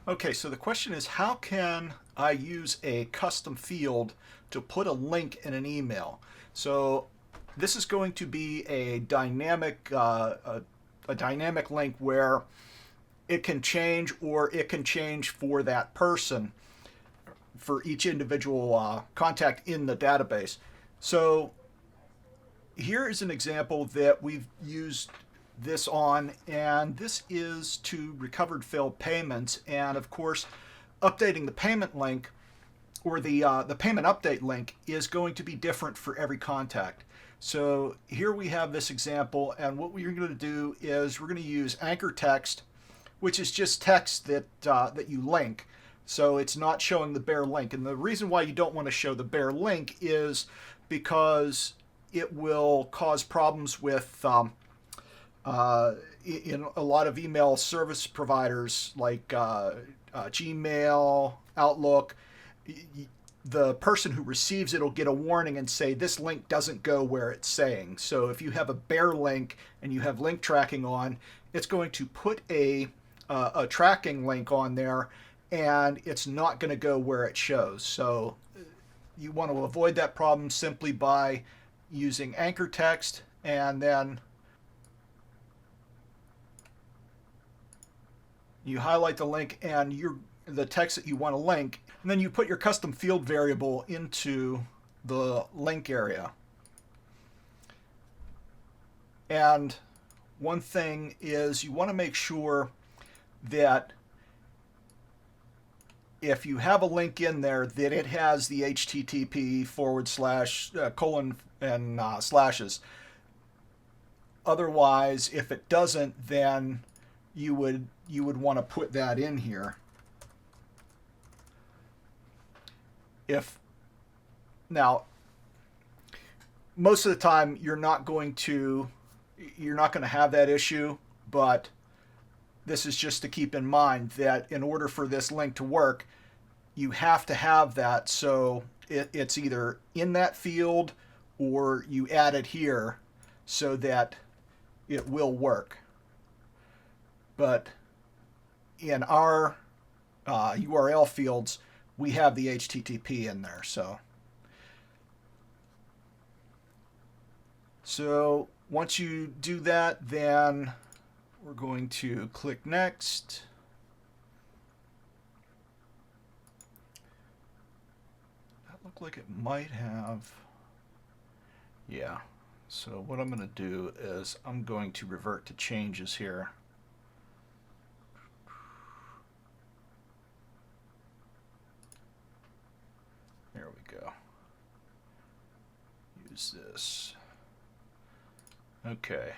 Okay, so the question is, how can I use a custom field to put a link in an email? So this is going to be a dynamic link where it can change, or it can change for that person, for each individual contact in the database. So here is an example that we've used this on, and this is to recovered failed payments. And of course, updating the payment link, or the payment update link, is going to be different for every contact. So here we have this example, and what we're going to do is we're going to use anchor text, which is just text that you link. So it's not showing the bare link. And the reason why you don't want to show the bare link is because it will cause problems with in a lot of email service providers like Gmail, Outlook. The person who receives it will get a warning and say this link doesn't go where it's saying. So if you have a bare link and you have link tracking on, it's going to put a tracking link on there, and it's not going to go where it shows. So you want to avoid that problem simply by using anchor text, and then you highlight the link and the text that you want to link, and then you put your custom field variable into the link area. And one thing is, you want to make sure that if you have a link in there, that it has the HTTP / colon and slashes. Otherwise, if it doesn't, then you would want to put that in here. Now, most of the time you're not going to have that issue, but this is just to keep in mind that in order for this link to work, you have to have that. So it's either in that field or you add it here so that it will work. But in our URL fields, we have the HTTP in there. So once you do that, then we're going to click Next. That looked like it might have. Yeah. So what I'm going to do is I'm going to revert to changes here. There we go. Use this. Okay.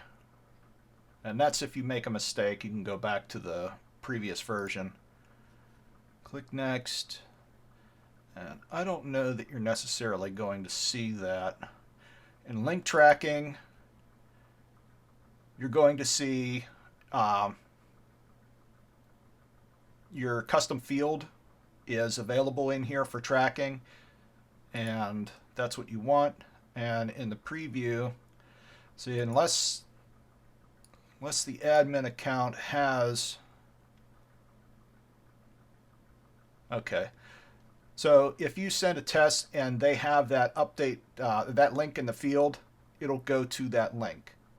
And that's if you make a mistake, you can go back to the previous version. Click Next. And I don't know that you're necessarily going to see that. In link tracking, you're going to see your custom field is available in here for tracking, and that's what you want. And in the preview, see, unless the admin account has, okay, so if you send a test and they have that update, that link in the field, it'll go to that link.